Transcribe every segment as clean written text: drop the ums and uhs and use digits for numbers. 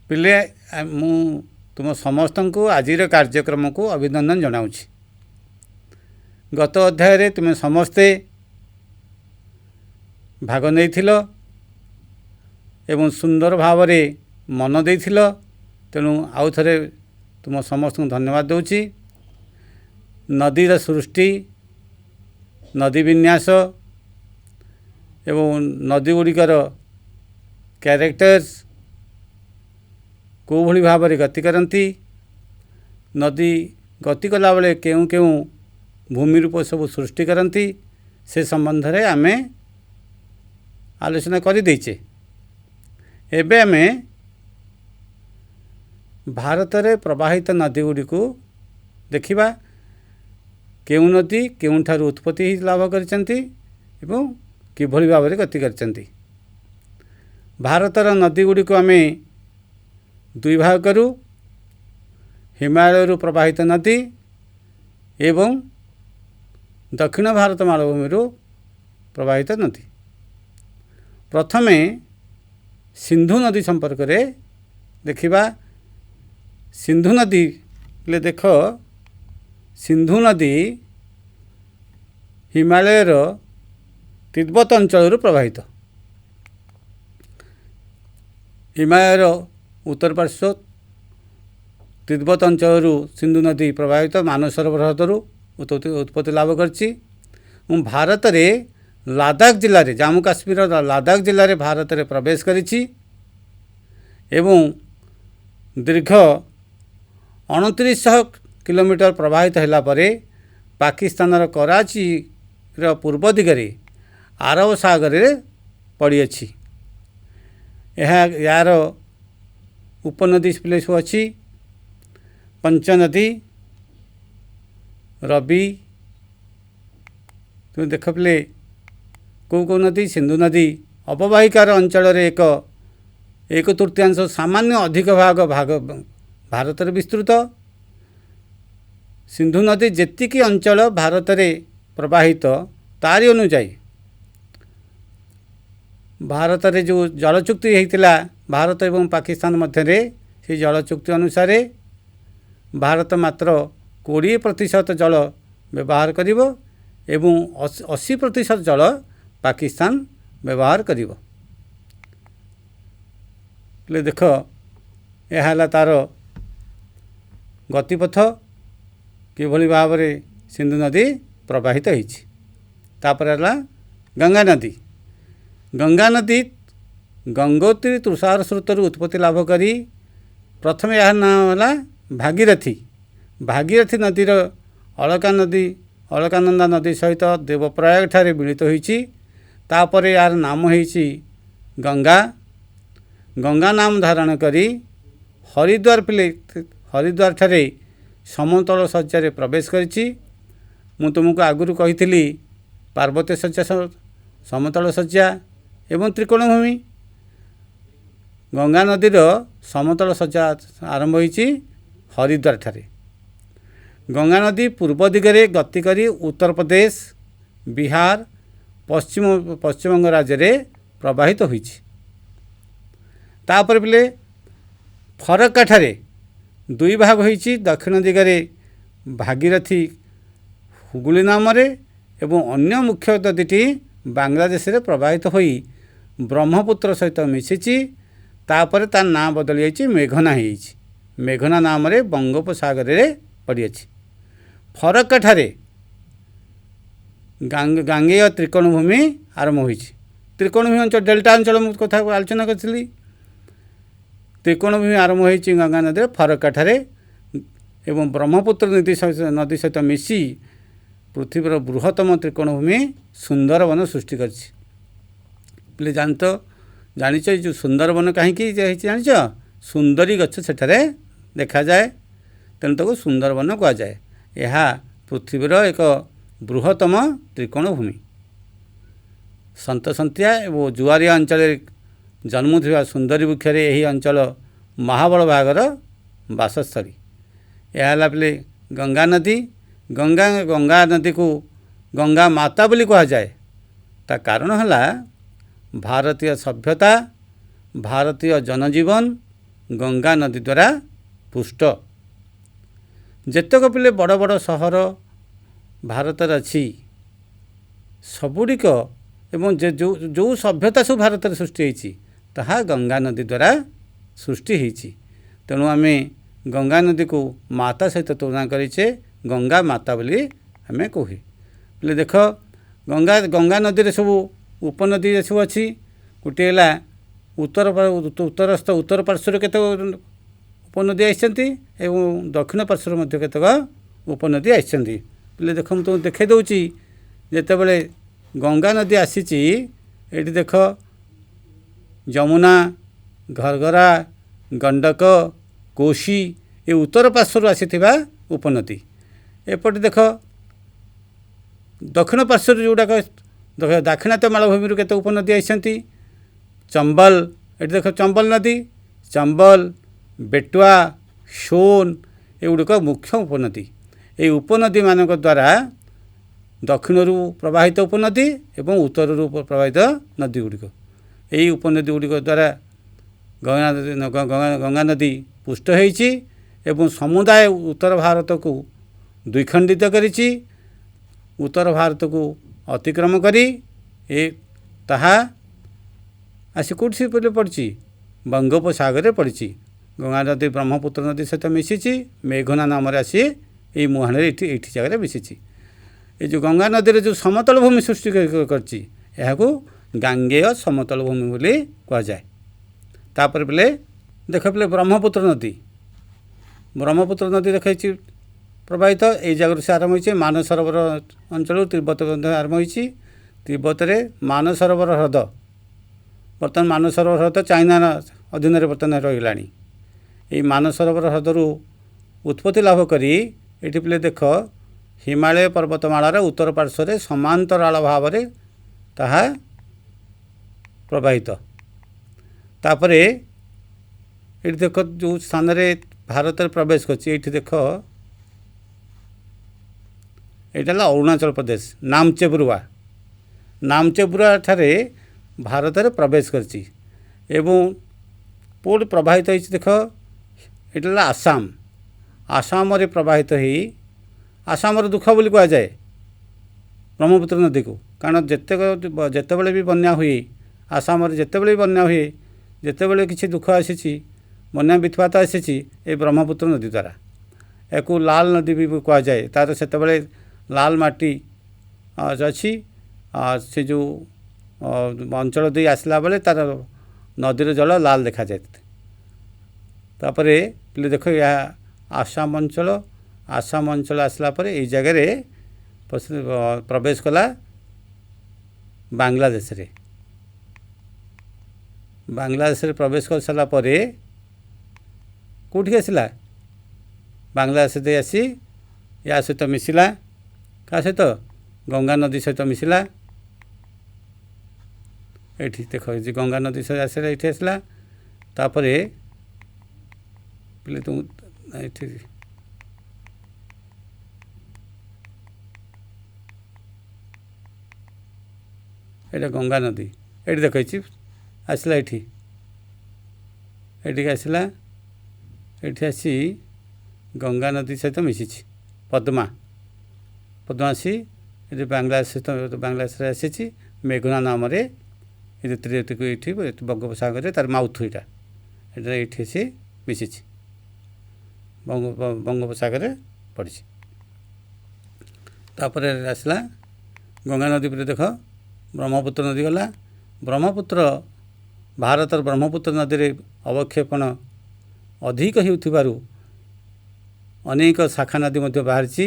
पिले मु तुम समस्त को आज कार्यक्रम को अभिनंदन जनाऊँगी। गत अध्याय रे तुम समस्ते भाग नहीं एवं सुंदर भाव मन दे तेणु आउ थे तुम समस्त को धन्यवाद दूची। नदीर सृष्टि नदी विन्यास एवं नदी गुड़िकर कैरेक्टर्स को भली भाव में गति करती नदी गति कला बेले केउ केउ भूमि रूप सब सृष्टि करती से संबंध रे आमे आलोचना कर देचे। एबे आमे भारत रे प्रवाहित नदी गुड़ी को देखिबा केउ नदी केउठारु उत्पत्ति लाभ करचंती एवं किभली भाव में गति करचंती। भारतर नदी गुड़ी को आमे दुई भाग करूँ, हिमालय प्रवाहित नदी एवं दक्षिण भारत मालभूमि प्रवाहित नदी। प्रथमे सिंधु नदी संपर्क में देखिबा। सिंधु नदी ले देख सिंधु नदी हिमालय तिब्बत अंचल प्रवाहित। हिमालय उत्तर पार्श्व तिब्बत अंचल सिंधु नदी प्रवाहित मानसरोवर हृदय उत्पत्ति लाभ करछि। भारत रे लद्दाख जिले में जम्मू काश्मीर लद्दाख जिले में भारत रे प्रवेश करिछि एवं दीर्घ 2900 किलोमीटर प्रवाहित होला परे पाकिस्तान कराची पूर्व दिगरे अरब सागर में पड़ी अछि। यार उपनदी प्लेस अच्छी पंचनदी रवि तुम देख पे कौ नदी सिंधु नदी अववाहिकार अंचल एक तृतीयांश सामान्य अधिक भाग भारत रे विस्तृत। सिंधु नदी जेतिकी अंचल भारत रे प्रवाहित तारी अनुजाई भारत रे जो जल चुक्ति होता भारत एवं पाकिस्तान मध्य से जल चुक्ति अनुसार भारत मात्र 20% जल व्यवहार करिवो एवं 80% जल पाकिस्तान व्यवहार करिवो। ले देख यह तार गतिपथ किभली भाव में सिंधु नदी प्रवाहित होइछि। तापर गंगा नदी। गंगा नदी गंगोत्री तुषार स्रोतर उत्पत्ति लाभ करी प्रथम यह नाम है भागीरथी। भागीरथी नदीर अलकानंदा नदी सहित देवप्रयाग ठारे मिलित होइछि। तापर यार नाम होइछि गंगा। गंगा नाम धारण करी हरिद्वार ठारे समतल शଯ୍या प्रवेश करिछि। मु तुमको आगुरु कहिथिली पार्वत्य शଯ୍या समतल शଯ୍या एवं त्रिकोणभूमि। गंगा नदीर समतल शଯ୍या आरंभ होइछि हरिद्वार ठारे। गंगा नदी पूर्व दिगरे गति करी उत्तर प्रदेश बिहार पश्चिमबंग राज्य में प्रवाहित होइछि। तापर बेले फरक्का ठारे दुई भाग होइछि। दक्षिण दिगरे भागीरथी हुगुली नाम एवं अन्य मुख्य नदीटी बांग्लादेश रे प्रवाहित होई ब्रह्मपुत्र सहित मिशिछि। तापर तार नाम बदली जाइछि मेघना होइछि। मेघना नाम रे बंगोपसागर रे पड़ी अछि। फरक्का ठारे गांगेय त्रिकोणभूमि आरंभ होइछि। त्रिकोणभूमि अंचल डेल्टा अंचल कथा आलोचना करी। त्रिकोणभूमि आरंभ होइछि गंगा नदी फरक्का ठारे एवं ब्रह्मपुत्र नदी सहित मिशी पृथ्वीर बृहत्तम त्रिकोणभूमि सुंदरवन सृष्टि करछि। प्लीज जानिछ जो सुंदरवन कहीं जानिछ सुंदरी गछ सेठारे देखा जाए तेणु ताको सुंदरवन कह जाए। यह पृथ्वीर एक बृहत्तम त्रिकोणभूमि। सन्तसंतिया और जुआरिया अंचल जन्मुवा सुंदरी वृक्षरे यही अंचल महाबल भागर बासस्थली। यह पे गंगा नदी। गंगा नदी को गंगा माता बोली कह जाए। ता कारण है भारतीय सभ्यता भारतीय जनजीवन ଗଙ୍ଗା ନଦୀ ଦ୍ୱାରା ପୁଷ୍ଟ। ଯେତେକ ପିଲେ ବଡ଼ ବଡ଼ ସହର ଭାରତରେ ଅଛି ସବୁଗୁଡ଼ିକ ଏବଂ ଯେଉଁ ସଭ୍ୟତା ସବୁ ଭାରତରେ ସୃଷ୍ଟି ହୋଇଛି ତାହା ଗଙ୍ଗା ନଦୀ ଦ୍ୱାରା ସୃଷ୍ଟି ହୋଇଛି। ତେଣୁ ଆମେ ଗଙ୍ଗା ନଦୀକୁ ମାତା ସହିତ ତୁଳନା କରିଛେ, ଗଙ୍ଗା ମାତା ବୋଲି ଆମେ କହୁ। ବୋଲେ ଦେଖ ଗଙ୍ଗା ନଦୀରେ ସବୁ ଉପନଦୀ ସବୁ ଅଛି। ଗୋଟିଏ ହେଲା ଉତ୍ତର ପାର୍ଶ୍ୱରେ କେତେକ ଉପନଦୀ ଆସିଛନ୍ତି ଏବଂ ଦକ୍ଷିଣ ପାର୍ଶ୍ୱରେ ମଧ୍ୟ କେତେକ ଉପନଦୀ ଆସିଛନ୍ତି। ବୋଲେ ଦେଖ ମୁଁ ତୁମକୁ ଦେଖାଇ ଦେଉଛି। ଯେତେବେଳେ ଗଙ୍ଗା ନଦୀ ଆସିଛି, ଏଠି ଦେଖ ଯମୁନା, ଘରଘରା, ଗଣ୍ଡକ, କୋଶୀ ଏ ଉତ୍ତର ପାର୍ଶ୍ୱରୁ ଆସିଥିବା ଉପନଦୀ। ଏପଟେ ଦେଖ ଦକ୍ଷିଣ ପାର୍ଶ୍ୱରେ ଯେଉଁଗୁଡ଼ାକ ଦାକ୍ଷିଣାତ୍ୟ ମାଳଭୂମିରୁ କେତେ ଉପନଦୀ ଆସିଛନ୍ତି। ଚମ୍ବଲ, ଏଠି ଦେଖ ଚମ୍ବଲ ନଦୀ, ଚମ୍ବଲ, ବେଟୁଆ, ସୋନ ଏଗୁଡ଼ିକ ମୁଖ୍ୟ ଉପନଦୀ। ଏହି ଉପନଦୀମାନଙ୍କ ଦ୍ୱାରା ଦକ୍ଷିଣରୁ ପ୍ରବାହିତ ଉପନଦୀ ଏବଂ ଉତ୍ତରରୁ ପ୍ରବାହିତ ନଦୀ ଗୁଡ଼ିକ, ଏହି ଉପନଦୀ ଗୁଡ଼ିକ ଦ୍ୱାରା ଗଙ୍ଗା ନଦୀ ପୁଷ୍ଟ ହୋଇଛି ଏବଂ ସମୁଦାୟ ଉତ୍ତର ଭାରତକୁ ଦ୍ୱିଖଣ୍ଡିତ କରିଛି। ଉତ୍ତର ଭାରତକୁ ଅତିକ୍ରମ କରି ତାହା ଆସି କେଉଁଠି ପଡ଼ିଛି? ବଙ୍ଗୋପସାଗରରେ ପଡ଼ିଛି। ଗଙ୍ଗା ନଦୀ ବ୍ରହ୍ମପୁତ୍ର ନଦୀ ସହିତ ମିଶିଛି, ମେଘନା ନାମରେ ଆସି ଏହି ମୁହାଣରେ ଏଇଠି ଜାଗାରେ ମିଶିଛି। ଏ ଯେଉଁ ଗଙ୍ଗା ନଦୀରେ ଯେଉଁ ସମତଳ ଭୂମି ସୃଷ୍ଟି କରିଛି ଏହାକୁ ଗାଙ୍ଗେୟ ସମତଳ ଭୂମି ବୋଲି କୁହାଯାଏ। ତାପରେ ପିଲେ ଦେଖ ପିଲେ ବ୍ରହ୍ମପୁତ୍ର ନଦୀ ଦେଖାଇଛି ପ୍ରବାହିତ। ଏଇ ଜାଗାରୁ ସେ ଆରମ୍ଭ ହୋଇଛି ମାନସରୋବର ଅଞ୍ଚଳରୁ ତିବ୍ବତ ମଧ୍ୟ ଆରମ୍ଭ ହୋଇଛି। ତିବ୍ବତରେ ମାନସରୋବର ହ୍ରଦ, ବର୍ତ୍ତମାନ ମାନସରୋବର ହ୍ରଦ ଚାଇନା ଅଧୀନରେ ବର୍ତ୍ତମାନ ରହିଗଲାଣି। ଏହି ମାନସରୋବର ହ୍ରଦରୁ ଉତ୍ପତ୍ତି ଲାଭ କରି ଏଠି ପିଲେ ଦେଖ ହିମାଳୟ ପର୍ବତମାଳାର ଉତ୍ତର ପାର୍ଶ୍ୱରେ ସମାନ୍ତରାଳ ଭାବରେ ତାହା ପ୍ରବାହିତ। ତାପରେ ଏଠି ଦେଖ ଯେଉଁ ସ୍ଥାନରେ ଭାରତରେ ପ୍ରବେଶ କରିଛି, ଏଇଠି ଦେଖ ଏଇଟା ହେଲା ଅରୁଣାଚଳ ପ୍ରଦେଶ, ନାମଚେବୁରୁଆ ଠାରେ ଭାରତରେ ପ୍ରବେଶ କରିଛି ଏବଂ କେଉଁଠି ପ୍ରବାହିତ ହୋଇଛି ଦେଖ ଏଇଟା ହେଲା ଆସାମରେ ପ୍ରବାହିତ ହୋଇ ଆସାମର ଦୁଃଖ ବୋଲି କୁହାଯାଏ ବ୍ରହ୍ମପୁତ୍ର ନଦୀକୁ। କାରଣ ଯେତେବେଳେ ବି ବନ୍ୟା ହୁଏ ଆସାମରେ, ଯେତେବେଳେ ବି ବନ୍ୟା ହୁଏ, ଯେତେବେଳେ କିଛି ଦୁଃଖ ଆସିଛି, ବନ୍ୟା ବିତ୍ପାତ ଆସିଛି, ଏ ବ୍ରହ୍ମପୁତ୍ର ନଦୀ ଦ୍ୱାରା। ଏହାକୁ ଲାଲ ନଦୀ ବି କୁହାଯାଏ। ତା'ର ସେତେବେଳେ ଲାଲ ମାଟି ଅଛି। ସେ ଯେଉଁ ଅଞ୍ଚଳ ଦେଇ ଆସିଲା ବେଳେ ତା'ର ନଦୀର ଜଳ ଲାଲ ଦେଖାଯାଏ। ତାପରେ ପିଲେ ଦେଖ ଏହା ଆସାମ ଅଞ୍ଚଳ ଆସିଲା ପରେ ଏଇ ଜାଗାରେ ପ୍ରବେଶ କଲା ବାଂଲାଦେଶରେ ପ୍ରବେଶ କରିସାରିଲା ପରେ କେଉଁଠିକି ଆସିଲା? ବାଂଲାଦେଶ ଦେଇ ଆସି ୟା ସହିତ ମିଶିଲା। କାହା ସହିତ? ଗଙ୍ଗା ନଦୀ ସହିତ ମିଶିଲା। ଏଠି ଦେଖ ଗଙ୍ଗା ନଦୀ ସହିତ ଆସିଲା, ଏଠି ଆସିଲା। ତାପରେ ପିଲେ ଏଠି ଏଇଟା ଗଙ୍ଗା ନଦୀ, ଏଠି ଦେଖାଇଛି ଆସିଲା, ଏଠିକି ଆସିଲା। ଏଠି ଆସି ଗଙ୍ଗା ନଦୀ ସହିତ ମିଶିଛି ପଦ୍ମା ଆସି ଏଠି ବାଂଲାଦେଶରେ ଆସିଛି ମେଘନା ନାମରେ। ଏଇଠି ବଙ୍ଗୋପସାଗରରେ ତା'ର ମାଉଥ ଏଇଟା ଏଇଠି ଆସି ମିଶିଛି, ବଙ୍ଗୋପସାଗରରେ ପଡ଼ିଛି। ତାପରେ ଆସିଲା ଗଙ୍ଗା ନଦୀ ପରେ ଦେଖ ବ୍ରହ୍ମପୁତ୍ର ନଦୀ ଗଲା। ଭାରତର ବ୍ରହ୍ମପୁତ୍ର ନଦୀରେ ଅବକ୍ଷେପଣ ଅଧିକ ହେଉଥିବାରୁ ଅନେକ ଶାଖା ନଦୀ ମଧ୍ୟ ବାହାରିଛି।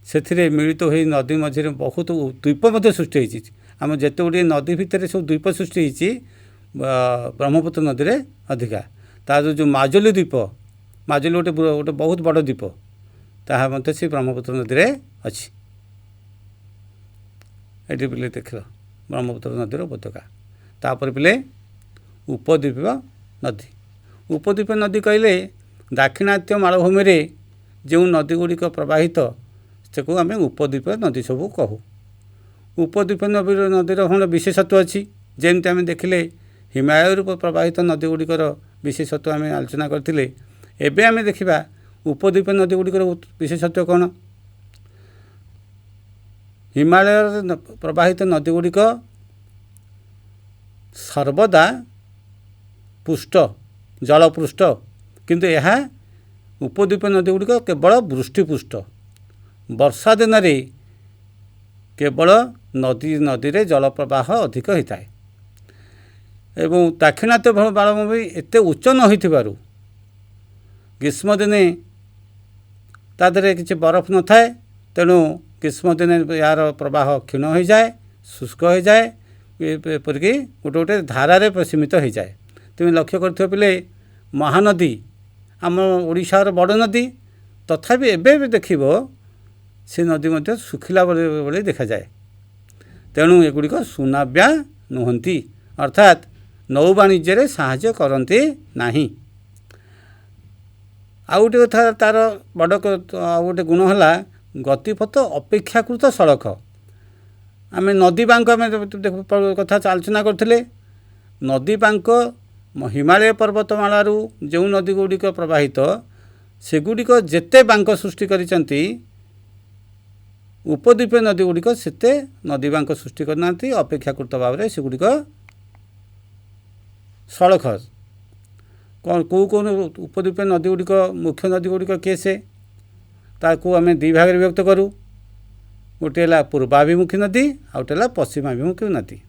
ସେଥିରେ ମିଳିତ ହୋଇ ନଦୀ ମଝିରେ ବହୁତ ଦ୍ୱୀପ ମଧ୍ୟ ସୃଷ୍ଟି ହୋଇଛି। ଆମ ଯେତେ ଗୁଡ଼ିଏ ନଦୀ ଭିତରେ ସବୁ ଦ୍ୱୀପ ସୃଷ୍ଟି ହୋଇଛି ବ୍ରହ୍ମପୁତ୍ର ନଦୀରେ ଅଧିକା। ତା'ର ଯେଉଁ ମାଜୁଲି ଦ୍ୱୀପ, ମାଜୁଲି ଗୋଟେ ବହୁତ ବଡ଼ ଦ୍ୱୀପ, ତାହା ମଧ୍ୟ ସେ ବ୍ରହ୍ମପୁତ୍ର ନଦୀରେ ଅଛି। ଏଠି ପିଲେ ଦେଖିଲ ବ୍ରହ୍ମପୁତ୍ର ନଦୀର ଉପତ୍ୟକା। ତାପରେ ପିଲେ ଉପଦ୍ୱୀପ ନଦୀ କହିଲେ ଦାକ୍ଷିଣାତ୍ୟ ମାଳଭୂମିରେ ଯେଉଁ ନଦୀ ଗୁଡ଼ିକ ପ୍ରବାହିତ ତାକୁ ଆମେ ଉପଦ୍ୱୀପ ନଦୀ ସବୁ କହୁ। ଉପଦ୍ୱୀପ ନଦୀର କ'ଣ ବିଶେଷତ୍ୱ ଅଛି? ଯେମିତି ଆମେ ଦେଖିଲେ ହିମାଳୟରୁ ପ୍ରବାହିତ ନଦୀ ଗୁଡ଼ିକର विशेषत्व आम आलोचना करते। एबे आम देखा उपद्वीप नदी गुड़िकर विशेषत्व कौन? हिमालय प्रवाहित नदी गुड़िक सर्वदा पृष्ठ जलपृष्ठ, किंतु यह उपद्वीप नदी गुड़िक केवल वृष्टिपृष्ठ। वर्षा दिन में केवल नदी रे जल प्रवाह अधिक होता है एवं दाक्षिणात्य बालभूमि एत उच्च न हो ग्रीष्म दिने तादरे किसी बरफ न थाए, तेणु ग्रीष्म दिने यार प्रवाह क्षीण हो जाए, शुष्क हो जाए, एपरिक गोटे गोटे धारारे सीमित हो जाए। तुम लक्ष्य कर पिले महानदी आम ओडिशार बड़ नदी, तथापि एबे भी देखिब से नदी मध्य सुखिला भली देखा जाए। तेणु एगुड़िक सुनाव्या नुहंती, अर्थात नौ वाणिज्य साहाय्य करते नहीं। आउ गोटे कथा तार बड़ आउ गोटे गुण है गतिपथ अपेक्षाकृत सड़क। आम नदी बांक आम कथा आलोचना करते। नदी बांक हिमालय पर्वतमालू जो नदी गुड़िक प्रवाहित सेगुड़िक जेते बांक सृष्टि करिसंती, उपद्वीप नदी गुड़िक सेते नदी बांक सृष्टि करना अपेक्षाकृत भाव में सेगुड़िक सड़क। कौ कौ उपद्वीप नदी गुड़िक मुख्य नदी गुड़िक किए से ताकू आम दी भाग विभक्त करूँ। गोटे है पूर्वाभिमुखी नदी आ गोटे है पश्चिमाभिमुखी नदी।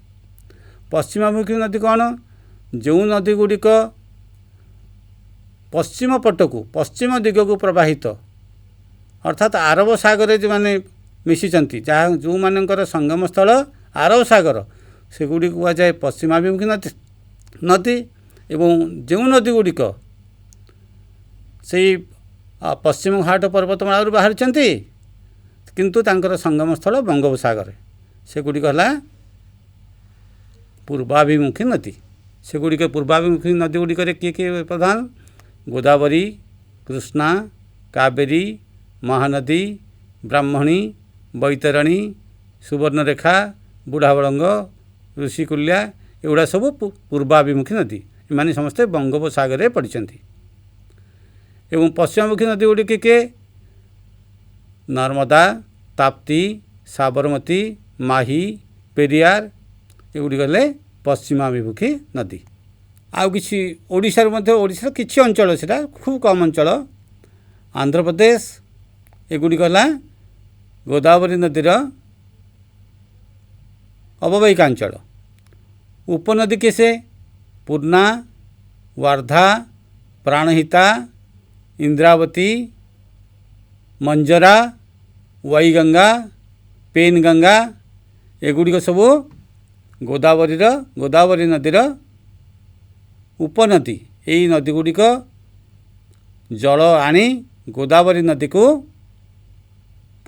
पश्चिमाभिमुखी नदी कौन? जो नदी गुड़िक पश्चिम पटकू पश्चिम दिग को प्रवाहित, अर्थात आरब सागर जो मैंने मिशिचंती जहाँ जो मानकर संगम स्थल आरब सागर सेगुड़ी कह जाए पश्चिमाभिमुखी नदी। एवं जो नदी गुड़िक से पश्चिम घाट पर्वतमालू बाहरी किंतु तांकर संगम स्थल बंगोपसागर सेगुड़ी है पूर्वाभिमुखी नदी। सेगुड़िक पूर्वाभिमुखी नदी गुड़िक किए किए प्रधान? गोदावरी, कृष्णा, कावेरी, महानदी, ब्राह्मणी, बैतरणी, सुवर्णरेखा, बुढ़ाबड़ंग, ऋषिकुल्या एगुड़ा सब पूर्वाभिमुखी नदी। एमाने समस्ते बंगोपसागर में पड़ते। एवं पश्चिमाभिमुखी नदी गुड़िक किए? नर्मदा, ताप्ती, साबरमती, माही, पेरियार एगुड़िक हेले पश्चिमाभिमुखी नदी। आउ किसी ओडिशार मध्य ओडिशार किछि अंचल सेटा खूब कम अंचल आंध्र प्रदेश एगुड़िक है गोदावरी नदीर अवबाहिका अंचल। उपनदी किसे? पूर्णा, वार्धा, प्राणहिता, इंद्रावती, मंजरा, वैगंगा, पेनगंगा एगुड़िक सब गोदावरी नदीर उपनदी। यही नदी गुड़िक जल आनी गोदावरी नदी को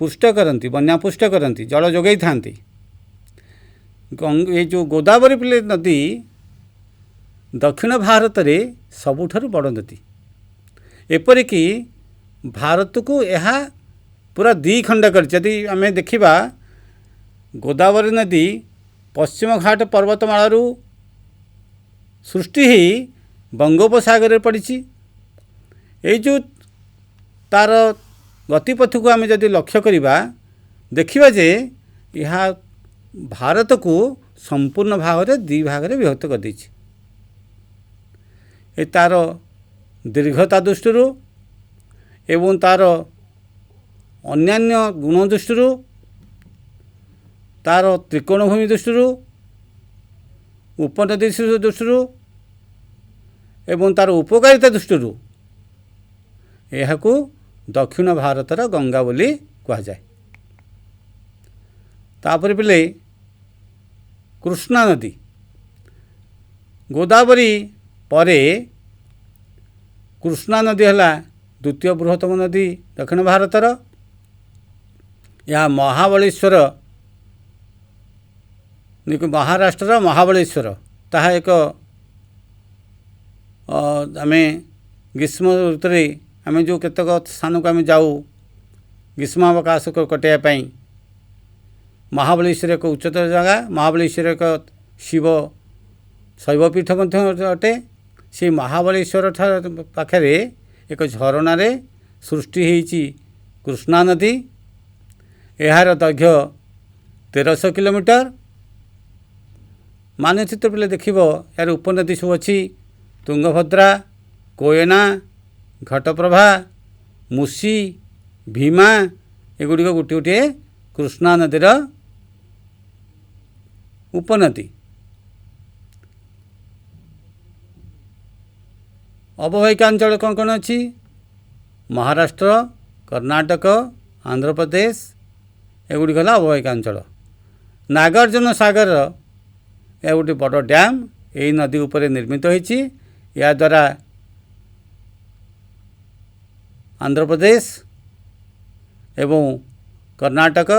पुष्ट करती, बन्या पुष्ट करती, जल जोगाई था। ये जो गोदावरी नदी दक्षिण भारत में सबुठारु बड़ नदी। एपरिक भारत को यह पूरा दी खंड कर। यदि आम देखा गोदावरी नदी पश्चिम घाट पर्वतमालू सृष्टि ही बंगोपसागर पड़ी। ये जो तार गतिपथ को आम जदि लक्ष्य करवा देखा जे यह भारत को संपूर्ण भाग में दी भाग में विभक्त कर देछि। ए तार दीर्घता दृष्टि एवं तार अन्यान्य गुण दृष्टि तार त्रिकोणभूमि दृष्टि उपनदी दृष्टि एवं तार उपकारिता दृष्टि यह दक्षिण भारतर गंगा बोली कहुए। तापर पिले कृष्णा नदी गोदावरी परे कृष्णा नदी है द्वितीय बृहत्तम नदी दक्षिण भारतर। यह महाबलेश्वर महाराष्ट्र महाबलेश्वर ताहा एक आम ग्रीष्म ऋतु आम जो केतक स्थान को आम जाऊ ग्रीष्मावकाश को कटाइवाई महाबलेश्वर एक उच्चतर जगह। महाबलेश्वर एक शिव शैवपीठ अटे। से महाबलेश्वर पाखे एक झरणारे सृष्टि होती कृष्णा नदी। यार दैर्घ्य 1300 किलोमीटर। मानचित्र पे देखिब यार उपनदी सब अच्छी तुंगभद्रा, कोयना, घटप्रभा, मुसी, भीमा एगुड़िक गोटे गोटे कृष्णा नदीर उपनदी। अववाहिका अंचल कौन कौन अच्छी? महाराष्ट्र, कर्नाटक, आंध्र प्रदेश एगुड़ी गला अववाहिका अंचल। नागार्जुन सागर यह गोटे बड़ डैम यही नदी उपर निर्मित होती। या द्वारा आंध्र प्रदेश एवं कर्नाटक,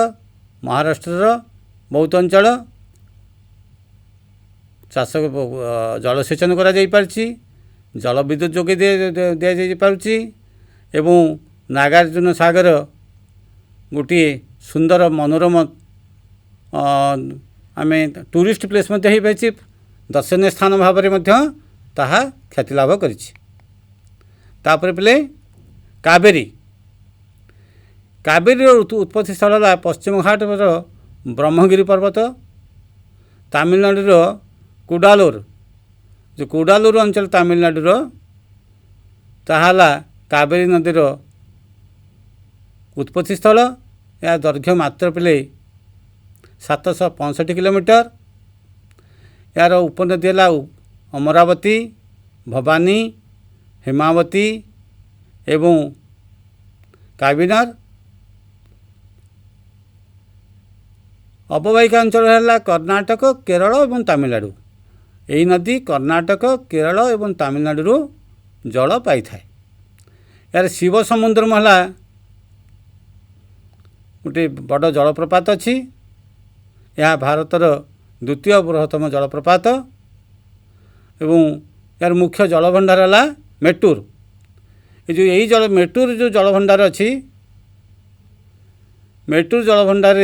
महाराष्ट्र बहुत अंचल चाष जलसेचन करा जाई पारछि, जल विद्युत जोगे दि जाई पारछि। एवं नागार्जुन सागर गोटे सुंदर मनोरम आमे टूरिस्ट प्लेस मध्य हो पारछि, दर्शनीय स्थान भाव में ताहा ख्याति लाभ करिछि। तापर पे कावेरी। कावेरी उत्पत्ति स्थल है पश्चिम घाट ब्रह्मगिरी पर्वत। तमिलनाडुर कुडालोर जो कुडालोर अंचल तमिलनाडुर ताहाला कावेरी नदीर उत्पत्ति स्थल। यह दैर्घ्य मात्र पे 765 किलोमीटर। यार उपनदी है अमरावती, भवानी, हेमावती एवं काबिनार। अववाहिका अंचल है कर्नाटक, केरल और तमिलनाडु। यही नदी कर्नाटक, केरल और तमिलनाडु जल पाई थाए। यार शिव समुद्र है गोटे बड़ जलप्रपात अच्छी। यह भारतर द्वितीय बृहत्तम जलप्रपात एवं यार मुख्य जलभंडार है मेटूर। ये जो यही जल मेटूर जो जलभंडार अच्छी, मेटूर जलभंडार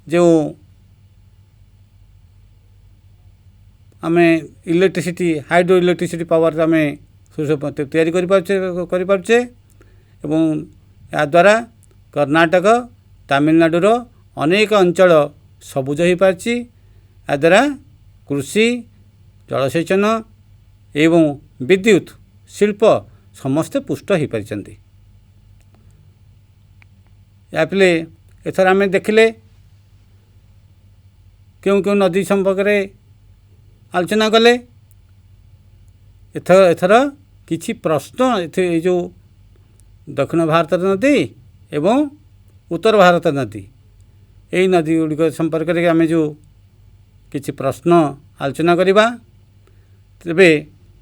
जो आम इलेक्ट्रिसिटी हाइड्रो इलेक्ट्रिसिटी पावर आम तैयारी करें। या द्वारा कर्नाटक, तमिलनाडुर अनेक अंचल सबुज हो पारछि। या द्वारा कृषि, जलसेचन एवं विद्युत शिल्प समस्ते पुष्ट हो पारिछन्ति। या फिर एथर आम देखिले क्यों क्यों नदी संपर्क में आलोचना कले। एथर किछि प्रश्न ये जो दक्षिण भारत नदी एवं उत्तर भारत नदी यही नदी गुड़िक संपर्क में आम जो किछि प्रश्न आलोचना करिबा। तेबे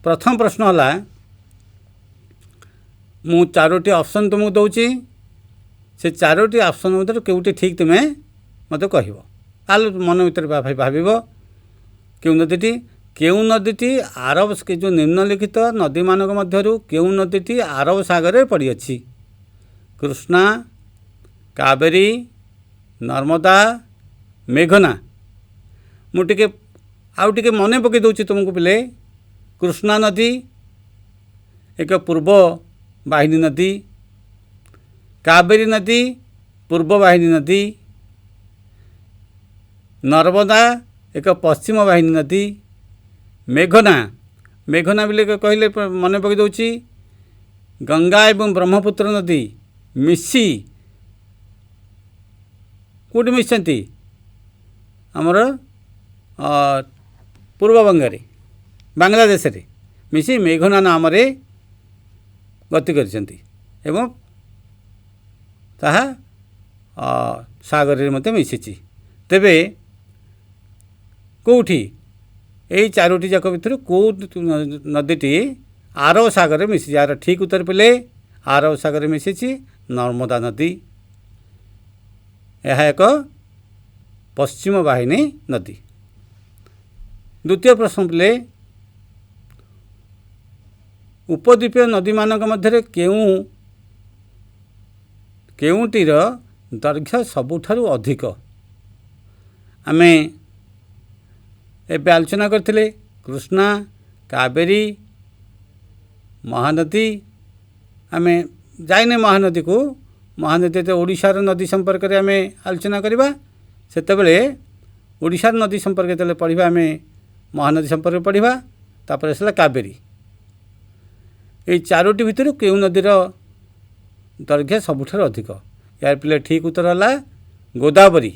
प्रथम प्रश्न है मु चारोटी ऑप्शन तुमको दौची, से चारोटी ऑप्शन मध्य केउटी ठीक तुम्हें मत कह मन भर भाव केउं नदीटी आरब के जो निम्नलिखित नदी मानक मध्यरु केउं नदीटी आरब सागर में पड़ी अच्छी? कृष्णा, कावेरी, नर्मदा, मेघना। मुझे आउ टे मन पकई दूसरी तुमको पिले। कृष्णा नदी एक पूर्व वाहिनी नदी, कावेरी नदी पूर्व वाहिनी नदी, नर्मदा एक पश्चिम वाहिनी नदी, मेघना मेघना बोले कहले मन पकई दूसरी गंगा एवं ब्रह्मपुत्र नदी मिसी कौटी मिशंती आमर पूर्व बंगारे बांग्लादेश रे मिसी मेघना नाम रे गति करछंती एवं ताहा सागर रे मते मिसिची। तेबे कौटी यही चारोटी जाक भितर कौ नदीटी आरब सागर में मिसी? यार ठीक उत्तर पे आरब सागर में मिसी नर्मदा नदी। यह एक पश्चिम वाहिनी नदी। द्वितीय प्रश्न पे उपद्वीपीय नदी मानक मध्य केउंटीर दैर्घ्य सबुठारु अधिक? आमे एबे आलोचना करथिले कृष्णा, कावेरी, महानदी आमे जाइने महानदी को महानदी तो ओडिशार नदी संपर्क में आमे आलोचना करवा सेतेबेले ओडिशार नदी संपर्क जो पढ़ा आमे महानदी संपर्क पढ़ा तापर आसला कावेरी ये चारोटी भितर केउ नदीर दैर्घ्य सबुठार अधिक यार पिले ठीक उत्तर है गोदावरी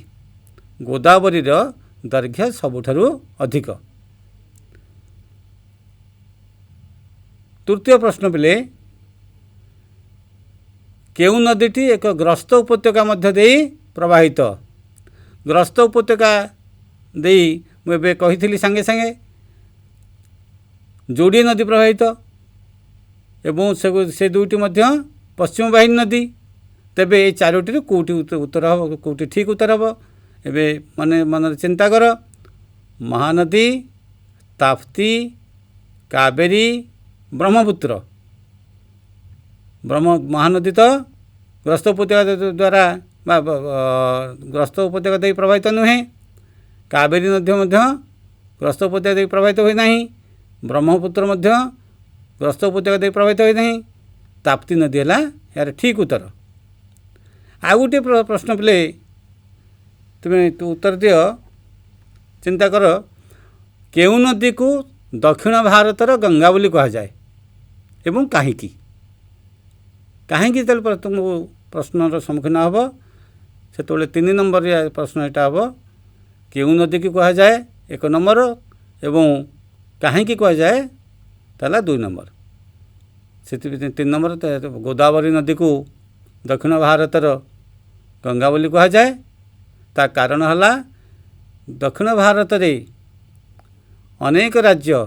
गोदावरीर दैर्घ्य सबुठारु अधिक। तृतीय प्रश्न पिले केउ नदीटी एक ग्रस्त उपत्यका मध्य देई प्रवाहित ग्रस्त उपत्यका देई मुझे कही सांगे सांगे जोड़ी नदी प्रवाहित एवं से दुईटी मध्य पश्चिम वाहिनी नदी तेबे ये चारोटी कौटी उत्तर हम कौटी ठीक उत्तर हम एबे मन मन चिंता कर महानदी ताप्ती कावेरी ब्रह्मपुत्र महानदी तो ग्रस्त उपत्यका द्वारा ग्रस्त उपत्यका दे प्रभावित नुहे कावेरी नदी ग्रस्त उपत्यका दे प्रभावित हुए ना ब्रह्मपुत्र ग्रस्त उपत्यका दे प्रभावित हुए ना ताप्ती नदी है यार ठीक उत्तर। आ गोटे प्रश्न पिले तुम्हें तू उत्तर दियो चिंता कर केउ नदी को दक्षिण भारतर गंगा बोली कहा जाए एवं कहीं तुमको प्रश्नर सम्मुखीन हम से 3 नंबर प्रश्न यहाँ हम केउ नदी की कहा जाए 1 नंबर एवं कहीं कहा जाए ताला 2 नंबर से 3 नंबर गोदावरी नदी को दक्षिण भारतर गंगा बोली कहा जाए ता कारण है दक्षिण भारत रे अनेक राज्य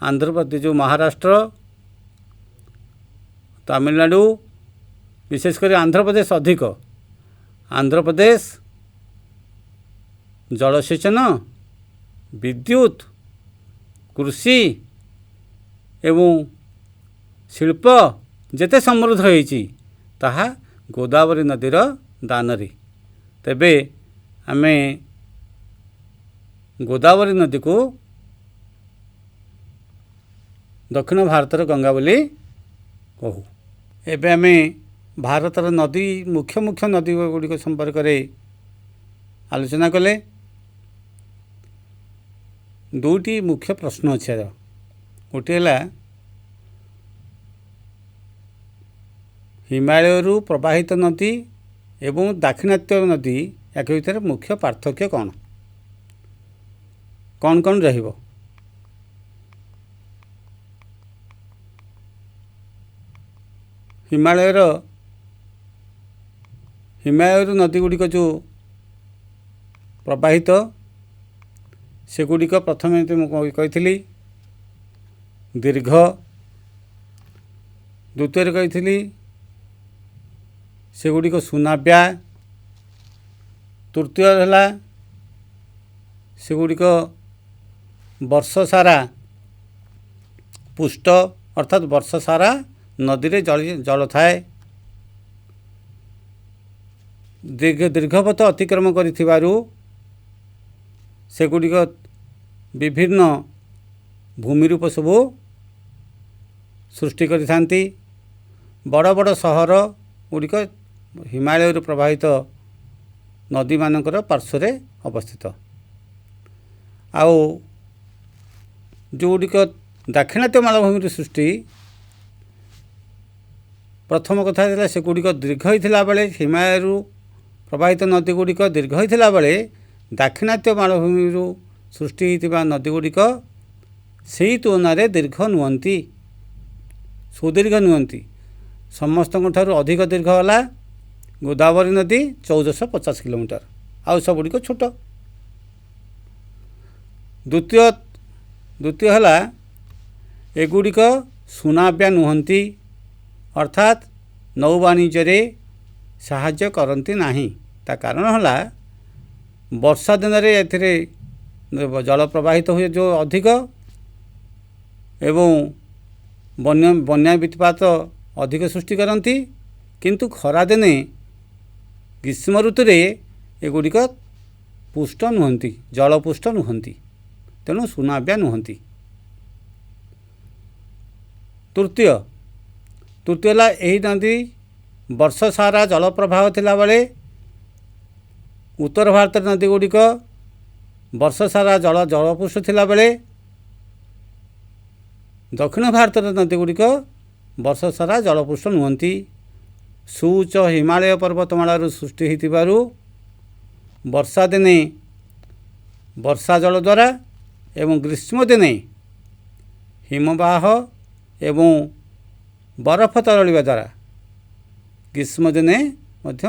आंध्र प्रदेश जो महाराष्ट्र तमिलनाडु विशेषकर आंध्र प्रदेश अधिक आंध्र प्रदेश जलसेचन विद्युत कृषि एवं शिल्प जेते समृद्ध होइछि ताहा गोदावरी नदीर दानरी तेबे आमे गोदावरी नदी को दक्षिण भारतर गंगा बोली कहू। एबे आमे भारतर नदी मुख्य मुख्य नदी गुड़िक संपर्क में आलोचना कले 2टी मुख्य प्रश्न अच्छे गोटे है हिमालय प्रवाहित नदी एवं दाक्षिणात्य नदी या भीतर मुख्य पार्थक्य कौन कौन कौन रहिबो हिमालय नदी गुड़िक जो प्रवाहित से गुड़िक प्रथम कही दीर्घ द्वितीय कही से गुड़िक सुनाव्या तृतीय है से गुड़िक वर्ष सारा पुष्ट अर्थात वर्ष सारा नदी रे जल थाए दीर्घपथ अतिक्रम करिथिबारु सेगुड़िक विभिन्न भूमिरूप सबू सृष्टि करिथांती बड़ बड़ सहर गुड़िक हिमालय प्रवाहित नदी मानकर पार्श्व अवस्थित आउ जो गुड़िक दाक्षिणात्य मालभूमि सृष्टि प्रथम कथा है से गुड़िक दीर्घ होता बेले हिमालय प्रवाहित नदी गुड़िक दीर्घ होता बेले दाक्षिणात्य मालभूमि सृष्टि होता नदी गुड़िक से तुलन में दीर्घ नुहति सुदीर्घ नुहति समस्त अधिक दीर्घ है गोदावरी नदी 1450 किलोमीटर आउ सब गुड़िक छोट। द्वितीय है एगुड़िक सुनाव्या नुहति अर्थात नौ वाणिज्य साहाय्य करती नाही ता कारण है वर्षा दिन में जल प्रवाहित हुए जो अधिक एवं बन्या वित्पात अधिक सृष्टि करती किंतु खरा दिने ग्रीष्म ऋतु एगुड़िक पुष्ट नुहति जलपुष्ट नुहति तेणु सुनाव्या नुहति। ତୃତୀୟ ହେଲା ଏହି ନଦୀ ବର୍ଷ ସାରା ଜଳପ୍ରବାହ ଥିଲାବେଳେ ଉତ୍ତର ଭାରତର ନଦୀ ଗୁଡ଼ିକ ବର୍ଷ ସାରା ଜଳପୃଷ୍ଠ ଥିଲାବେଳେ ଦକ୍ଷିଣ ଭାରତର ନଦୀ ଗୁଡ଼ିକ ବର୍ଷ ସାରା ଜଳପୃଷ୍ଠ ନୁହନ୍ତି। ସୁଉଚ୍ଚ ହିମାଳୟ ପର୍ବତମାଳାରୁ ସୃଷ୍ଟି ହୋଇଥିବାରୁ ବର୍ଷା ଦିନେ ବର୍ଷା ଜଳ ଦ୍ୱାରା ଏବଂ ଗ୍ରୀଷ୍ମ ଦିନେ ହିମବାହ ଏବଂ ବରଫ ତରଳିବା ଦ୍ୱାରା ଗ୍ରୀଷ୍ମ ଦିନେ ମଧ୍ୟ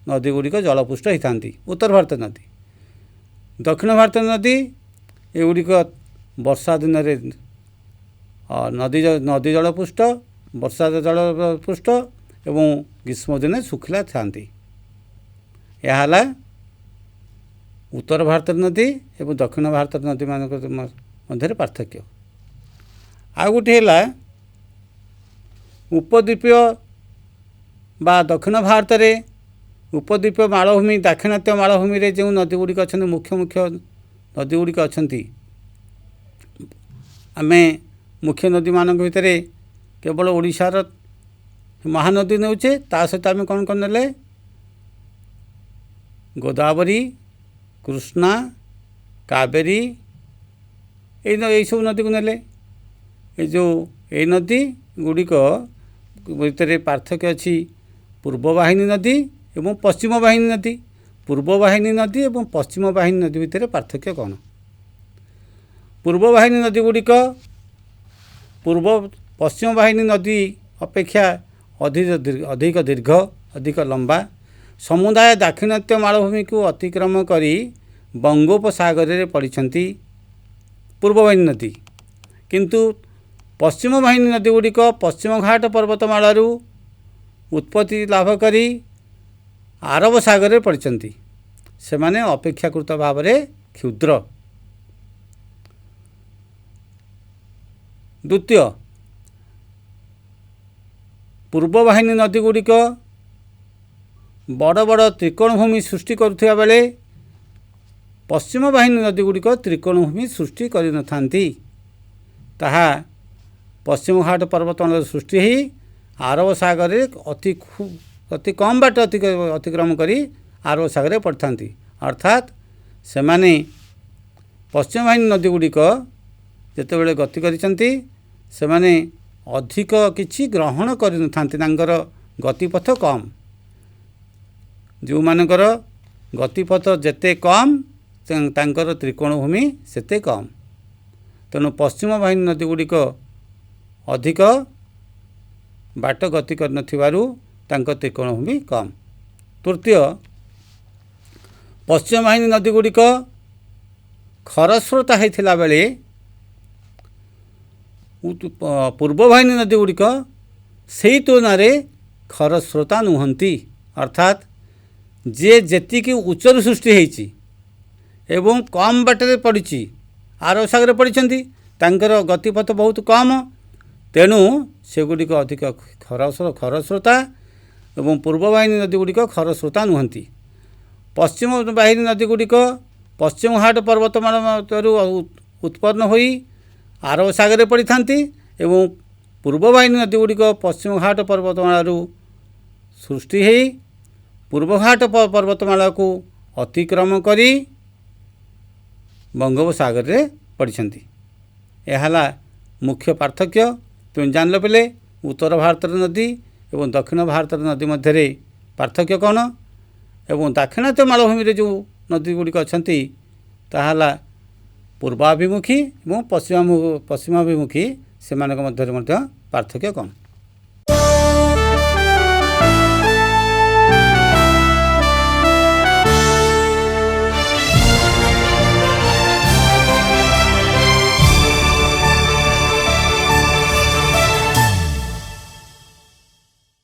ନଦୀ ଗୁଡ଼ିକ ଜଳପୃଷ୍ଟ ହୋଇଥାନ୍ତି। ଉତ୍ତର ଭାରତ ନଦୀ, ଦକ୍ଷିଣ ଭାରତ ନଦୀ ଏଗୁଡ଼ିକ ବର୍ଷା ଦିନରେ ନଦୀ ଜଳପୃଷ୍ଟ, ବର୍ଷା ଜଳପୃଷ୍ଟ ଏବଂ ଗ୍ରୀଷ୍ମ ଦିନେ ଶୁଖିଲା ଥାନ୍ତି। ଏହା ହେଲା ଉତ୍ତର ଭାରତର ନଦୀ ଏବଂ ଦକ୍ଷିଣ ଭାରତର ନଦୀମାନଙ୍କ ମଧ୍ୟରେ ପାର୍ଥକ୍ୟ। ଆଉ ଗୋଟିଏ ହେଲା ଉପଦ୍ୱୀପୀୟ ବା ଦକ୍ଷିଣ ଭାରତରେ ଉପଦ୍ୱୀପୀୟ ମାଳଭୂମି, ଦାକ୍ଷିଣାତ୍ୟ ମାଳଭୂମିରେ ଯେଉଁ ନଦୀ ଗୁଡ଼ିକ ଅଛନ୍ତି, ମୁଖ୍ୟ ନଦୀ ଗୁଡ଼ିକ ଅଛନ୍ତି, ଆମେ ମୁଖ୍ୟ ନଦୀମାନଙ୍କ ଭିତରେ କେବଳ ଓଡ଼ିଶାର ମହାନଦୀ ନେଉଛେ, ତା ସହିତ ଆମେ କ'ଣ ନେଲେ ଗୋଦାବରୀ, କୃଷ୍ଣା, କାବେରୀ ଏଇସବୁ ନଦୀକୁ ନେଲେ। ଏଇ ନଦୀ ଗୁଡ଼ିକ ଭିତରେ ପାର୍ଥକ୍ୟ ଅଛି ପୂର୍ବ ବାହିନୀ ନଦୀ ଏବଂ ପଶ୍ଚିମ ବାହିନୀ ନଦୀ। ପୂର୍ବ ବାହିନୀ ନଦୀ ଏବଂ ପଶ୍ଚିମ ବାହିନୀ ନଦୀ ଭିତରେ ପାର୍ଥକ୍ୟ କ'ଣ? ପୂର୍ବ ବାହିନୀ ନଦୀ ଗୁଡ଼ିକ ପଶ୍ଚିମ ବାହିନୀ ନଦୀ ଅପେକ୍ଷା ଅଧିକ ଦୀର୍ଘ, ଅଧିକ ଲମ୍ବା, ସମୁଦାୟ ଦାକ୍ଷିଣାତ୍ୟ ମାଳଭୂମିକୁ ଅତିକ୍ରମ କରି ବଙ୍ଗୋପସାଗରରେ ପଡ଼ିଛନ୍ତି ପୂର୍ବ ବାହିନୀ ନଦୀ। କିନ୍ତୁ ପଶ୍ଚିମ ବାହିନୀ ନଦୀ ଗୁଡ଼ିକ ପଶ୍ଚିମ ଘାଟ ପର୍ବତମାଳାରୁ ଉତ୍ପତ୍ତି ଲାଭ କରି ଆରବ ସାଗରରେ ପଡ଼ିଛନ୍ତି। ସେମାନେ ଅପେକ୍ଷାକୃତ ଭାବରେ କ୍ଷୁଦ୍ର। ଦ୍ୱିତୀୟ, ପୂର୍ବ ବାହିନୀ ନଦୀ ଗୁଡ଼ିକ ବଡ଼ ବଡ଼ ତ୍ରିକୋଣଭୂମି ସୃଷ୍ଟି କରୁଥିବା ବେଳେ ପଶ୍ଚିମ ବାହିନୀ ନଦୀ ଗୁଡ଼ିକ ତ୍ରିକୋଣଭୂମି ସୃଷ୍ଟି କରିନଥାନ୍ତି। ତାହା ପଶ୍ଚିମ ଘାଟ ପର୍ବତମାଳାରୁ ସୃଷ୍ଟି ହୋଇ ଆରବ ସାଗରରେ ଅତି କମ୍ ବାଟ ଅତିକ୍ରମ କରି ଆରବ ସାଗରରେ ପଡ଼ିଥାନ୍ତି। ଅର୍ଥାତ୍ ସେମାନେ ପଶ୍ଚିମ ବାହିନୀ ନଦୀ ଗୁଡ଼ିକ ଯେତେବେଳେ ଗତି କରିଛନ୍ତି, ସେମାନେ ଅଧିକ କିଛି ଗ୍ରହଣ କରିନଥାନ୍ତି। ତାଙ୍କର ଗତିପଥ କମ୍। ଯେଉଁମାନଙ୍କର ଗତିପଥ ଯେତେ କମ୍, ତାଙ୍କର ତ୍ରିକୋଣଭୂମି ସେତେ କମ୍। ତେଣୁ ପଶ୍ଚିମ ବାହିନୀ ନଦୀ ଗୁଡ଼ିକ ଅଧିକ ବାଟ ଗତି କରିନଥିବାରୁ ତାଙ୍କ ତ୍ରିକୋଣଭୂମି କମ୍। ତୃତୀୟ, ପଶ୍ଚିମ ବାହିନୀ ନଦୀ ଗୁଡ଼ିକ ଖରସ୍ରୋତା ହୋଇଥିଲା ବେଳେ ପୂର୍ବ ବାହିନୀ ନଦୀ ଗୁଡ଼ିକ ସେହି ତୁଳନାରେ ଖରସ୍ରୋତା ନୁହନ୍ତି। ଅର୍ଥାତ୍ ଯେତିକି ଉଚ୍ଚରୁ ସୃଷ୍ଟି ହୋଇଛି ଏବଂ କମ୍ ବାଟରେ ପଡ଼ିଛି, ଆରବ ସାଗରରେ ପଡ଼ିଛନ୍ତି, ତାଙ୍କର ଗତିପଥ ବହୁତ କମ୍। ତେଣୁ ସେଗୁଡ଼ିକ ଅଧିକ ଖରସ୍ରୋତା ଏବଂ ପୂର୍ବ ବାହିନୀ ନଦୀ ଗୁଡ଼ିକ ଖରସ୍ରୋତା ନୁହନ୍ତି। ପଶ୍ଚିମ ବାହିନୀ ନଦୀ ଗୁଡ଼ିକ ପଶ୍ଚିମ ଘାଟ ପର୍ବତମାଳାରୁ ଉତ୍ପନ୍ନ ହୋଇ ଆରବ ସାଗରରେ ପଡ଼ିଥାନ୍ତି ଏବଂ ପୂର୍ବ ବାହିନୀ ନଦୀ ଗୁଡ଼ିକ ପଶ୍ଚିମ ଘାଟ ପର୍ବତମାଳାରୁ ସୃଷ୍ଟି ହୋଇ ପୂର୍ବ ଘାଟ ପର୍ବତମାଳାକୁ ଅତିକ୍ରମ କରି ବଙ୍ଗୋପସାଗରରେ ପଡ଼ିଛନ୍ତି। ଏହା ହେଲା ମୁଖ୍ୟ ପାର୍ଥକ୍ୟ। ତୁମେ ଜାଣିଲ ପିଲେ, ଉତ୍ତର ଭାରତର ନଦୀ ଏବଂ ଦକ୍ଷିଣ ଭାରତର ନଦୀ ମଧ୍ୟରେ ପାର୍ଥକ୍ୟ କ'ଣ, ଏବଂ ଦାକ୍ଷିଣାତ୍ୟ ମାଳଭୂମିରେ ଯେଉଁ ନଦୀ ଗୁଡ଼ିକ ଅଛନ୍ତି ତାହା ହେଲା ପୂର୍ବାଭିମୁଖୀ ଏବଂ ପଶ୍ଚିମାଭିମୁଖୀ, ସେମାନଙ୍କ ମଧ୍ୟରେ ମଧ୍ୟ ପାର୍ଥକ୍ୟ କ'ଣ?